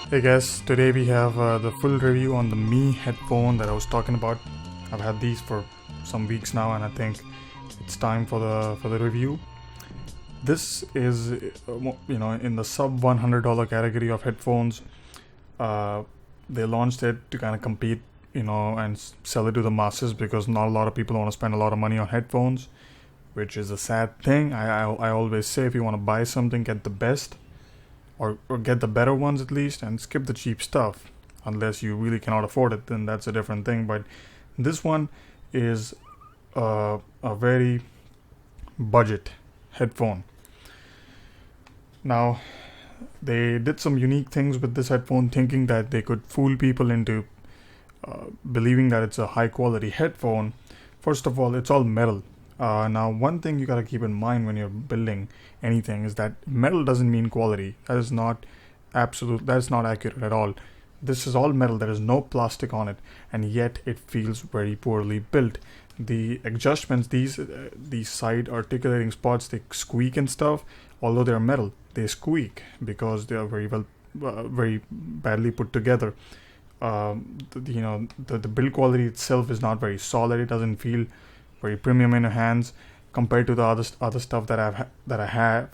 Hey guys, today we have the full review on the Me headphone that I was talking about. I've had these for some weeks now, and I think it's time for the review. This is, in the sub $100 category of headphones. Uh, they launched it to kind of compete, and sell it to the masses because not a lot of people want to spend a lot of money on headphones, which is a sad thing. I always say if you want to buy something, get the best or get the better ones at least and skip the cheap stuff. Unless you really cannot afford it, then that's a different thing. But this one is a very budget headphone. Now, they did some unique things with this headphone, thinking that they could fool people into believing that it's a high quality headphone. First of all, it's all metal. Now, one thing you gotta keep in mind when you're building anything is that metal doesn't mean quality. That is not absolute. That is not accurate at all. This is all metal. There is no plastic on it, and yet it feels very poorly built. The adjustments, these side articulating spots, they squeak and stuff. Although they're metal, they squeak because they are very badly put together. The build quality itself is not very solid. It doesn't feel very premium in your hands compared to the other stuff that I have.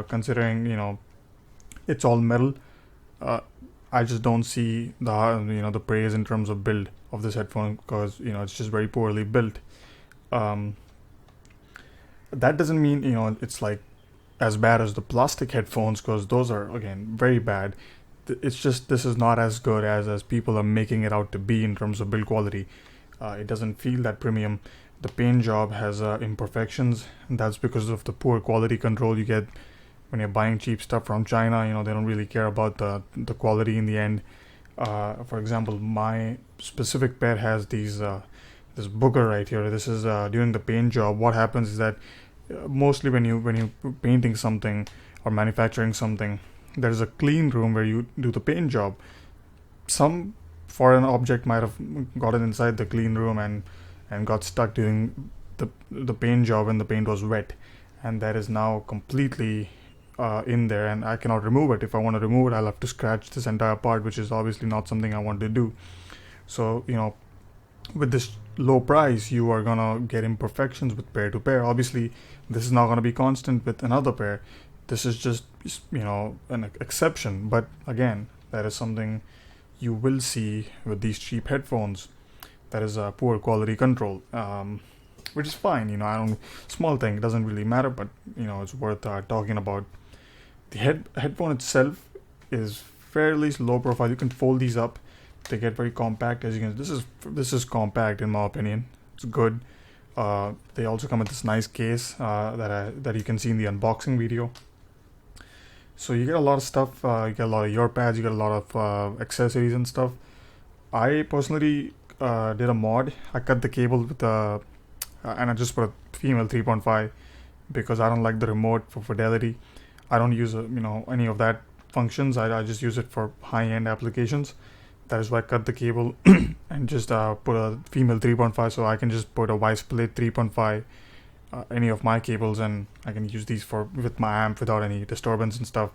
Considering it's all metal, I just don't see the praise in terms of build of this headphone because it's just very poorly built. That doesn't mean it's like as bad as the plastic headphones because those are again very bad. It's just this is not as good as people are making it out to be in terms of build quality. It doesn't feel that premium. The paint job has imperfections, and that's because of the poor quality control you get when you're buying cheap stuff from China. They don't really care about the quality in the end. For example, my specific pair has this booger right here. This is during the paint job. What happens is that mostly when you're painting something or manufacturing something, there's a clean room where you do the paint job. Some foreign object might have gotten inside the clean room and got stuck during the paint job when the paint was wet, and that is now completely in there, and I cannot remove it. If I want to remove it, I'll have to scratch this entire part, which is obviously not something I want to do. So with this low price, you are gonna get imperfections with pair to pair. Obviously, this is not gonna be constant with another pair. This is just an exception, but again, that is something you will see with these cheap headphones. That is a poor quality control, which is fine. I don't small thing. It doesn't really matter, but it's worth talking about. The headphone itself is fairly low profile. You can fold these up. They get very compact. As you can, this is compact in my opinion. It's good. They also come with this nice case that you can see in the unboxing video. So you get a lot of stuff. You get a lot of ear pads. You get a lot of accessories and stuff. I personally did a mod. I cut the cable with and I just put a female 3.5 because I don't like the remote for fidelity. I don't use any of that functions. I just use it for high-end applications. That is why I cut the cable and just put a female 3.5 so I can just put a Y split 3.5 any of my cables, and I can use these with my amp without any disturbance and stuff.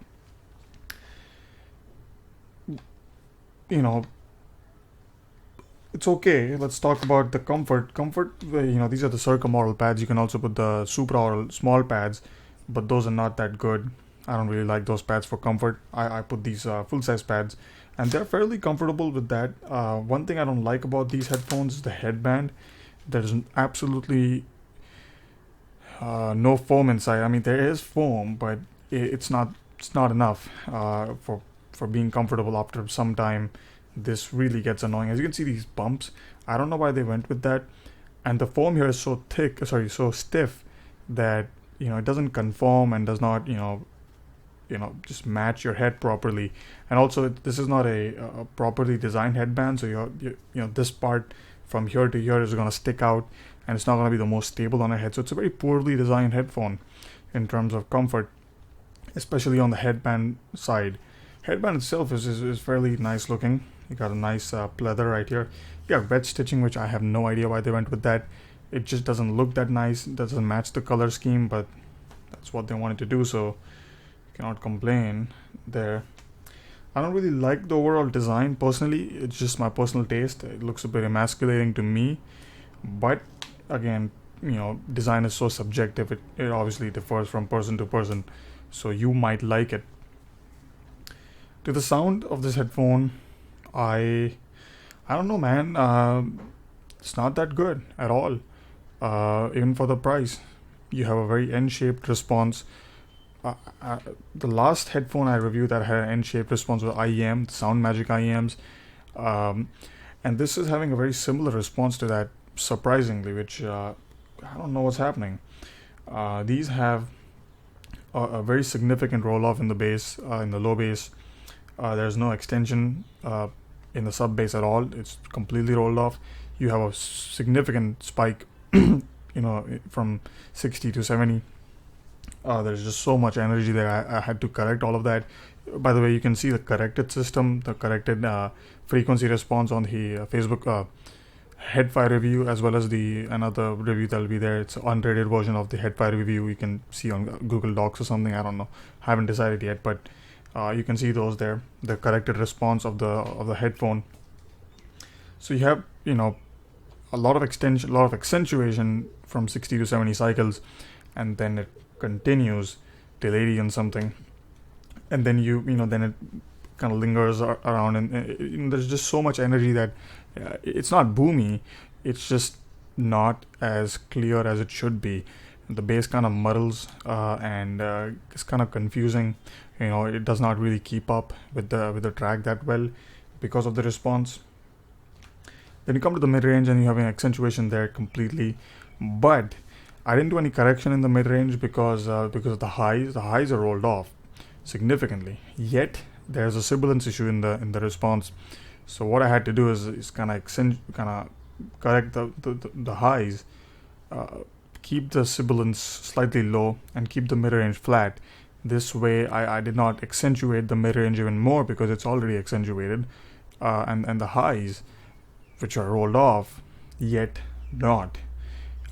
It's okay. Let's talk about the comfort. These are the Circa model pads. You can also put the Supra or small pads, but those are not that good. I don't really like those pads for comfort. I put these full-size pads, and they're fairly comfortable with that. One thing I don't like about these headphones is the headband. There's absolutely no foam inside. I mean, there is foam, but it's not enough for being comfortable after some time. This really gets annoying. As you can see, these bumps, I don't know why they went with that. And the foam here is so stiff that it doesn't conform and does not just match your head properly. And also, this is not a properly designed headband, so this part from here to here is going to stick out, and it's not going to be the most stable on a head. So it's a very poorly designed headphone in terms of comfort, especially on the headband side. Headband itself is fairly nice looking. You got a nice pleather right here. You got wedge stitching, which I have no idea why they went with that. It just doesn't look that nice. It doesn't match the color scheme, but that's what they wanted to do, so you cannot complain there. I don't really like the overall design personally. It's just my personal taste. It looks a bit emasculating to me. But again, design is so subjective. It obviously differs from person to person. So you might like it. To the sound of this headphone, I I don't know, man. It's not that good at all. Even for the price, you have a very N-shaped response. Uh, uh, the last headphone I reviewed that had an N-shaped response was IEM, the Sound Magic IEMs, um, and this is having a very similar response to that, surprisingly. Which I don't know what's happening. These have a very significant roll off in the bass, in the low bass. There's no extension in the sub bass at all. It's completely rolled off. You have a significant spike, from 60 to 70. There's just so much energy there. I had to correct all of that. By the way, you can see the corrected system, the corrected frequency response on the Facebook Headfire review, as well as the another review that'll be there. It's an unrated version of the Headfire review. You can see on Google Docs or something. I don't know. Haven't decided yet, but you can see those there. The corrected response of the headphone. So you have a lot of extension, a lot of accentuation from 60 to 70 cycles, and then it continues till 80 and something, and then then it kind of lingers around, and there's just so much energy that it's not boomy. It's just not as clear as it should be. The bass kind of muddles, and it's kind of confusing. It does not really keep up with the track that well because of the response. Then you come to the mid-range and you have an accentuation there completely, but I didn't do any correction in the mid-range because of the highs. The highs are rolled off significantly. Yet there's a sibilance issue in the response. So what I had to do is kind of correct the highs, keep the sibilance slightly low, and keep the mid-range flat. This way, I did not accentuate the mid-range even more because it's already accentuated, and the highs, which are rolled off, yet not.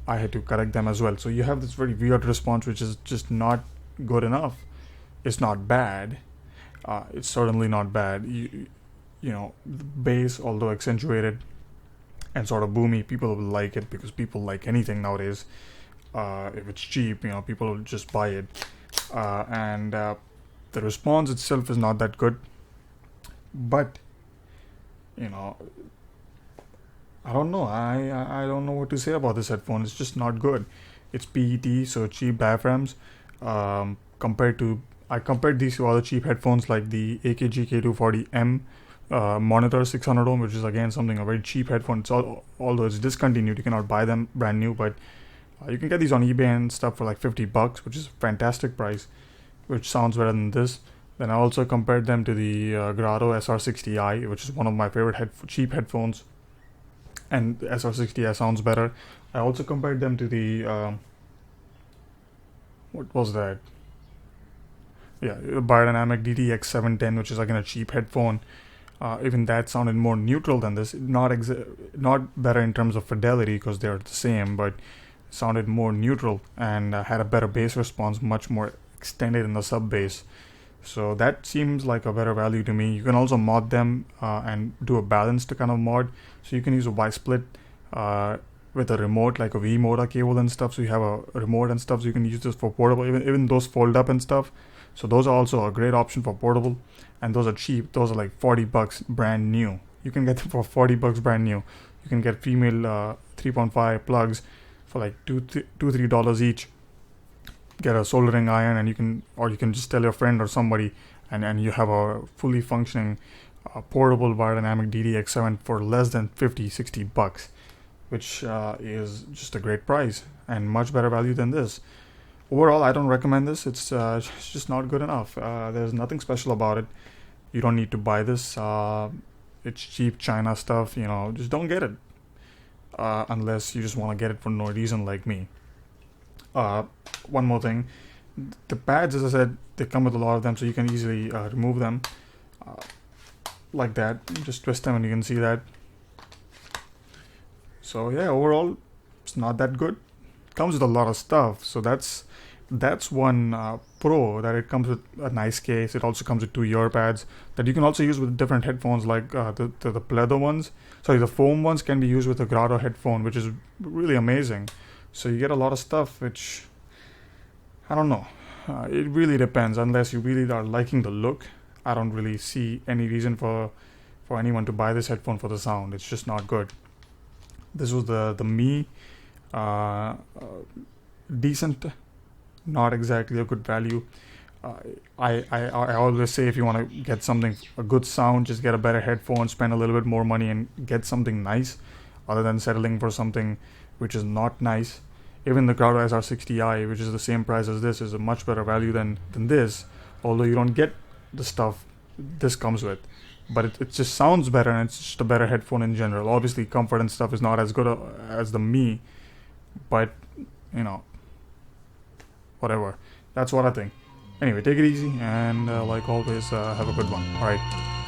I had to correct them as well. So you have this very weird response, which is just not good enough. It's not bad. It's certainly not bad. The bass, although accentuated and sort of boomy, people will like it because people like anything nowadays. If it's cheap, people will just buy it. And the response itself is not that good. But I don't know. I don't know what to say about this headphone. It's just not good. It's PET, so cheap diaphragms. I compared these to other cheap headphones like the AKG K240M monitor 600 ohm, which is again a very cheap headphone. Although it's discontinued, you cannot buy them brand new, but you can get these on eBay and stuff for like $50, which is a fantastic price, which sounds better than this. Then I also compared them to the Grado SR60i, which is one of my favorite cheap headphones. And the SR60i sounds better. I also compared them to the what was that? Yeah, Biodynamic DTX710, which is again a cheap headphone. Even that sounded more neutral than this. Not better in terms of fidelity because they're the same, but sounded more neutral and had a better bass response, much more extended in the sub bass. So that seems like a better value to me. You can also mod them and do a balanced kind of mod. So you can use a Y-split with a remote, like a V-motor cable and stuff. So you have a remote and stuff. So you can use this for portable, even those fold up and stuff. So those are also a great option for portable. And those are cheap. Those are like $40 brand new. You can get them for $40 brand new. You can get female 3.5 plugs for like $2-3 each. Get a soldering iron, and you can just tell your friend or somebody, and you have a fully functioning portable biodynamic DDX7 for less than $50-60, which is just a great price and much better value than this. Overall, I don't recommend this. It's just not good enough. There's nothing special about it. You don't need to buy this. It's cheap China stuff. Just don't get it unless you just want to get it for no reason like me. One more thing, the pads, as I said, they come with a lot of them, so you can easily remove them like that. Just twist them and you can see that. So yeah, overall it's not that good. Comes with a lot of stuff, so that's that's one pro, that it comes with a nice case. It also comes with 2 ear pads that you can also use with different headphones, like the pleather ones. Sorry, the foam ones can be used with a Grado headphone, which is really amazing. So you get a lot of stuff, which I don't know. It really depends. Unless you really are liking the look, I don't really see any reason for anyone to buy this headphone for the sound. It's just not good. This was the Me, uh, decent, not exactly a good value. Uh, I always say, if you want to get something, a good sound, just get a better headphone, spend a little bit more money, and get something nice, other than settling for something which is not nice. Even the Grado SR60i, which is the same price as this, is a much better value than this, although you don't get the stuff this comes with. But it just sounds better, and it's just a better headphone in general. Obviously, comfort and stuff is not as good as the Me, but you know, whatever. That's what I think. Anyway, take it easy, and like always, have a good one. Alright.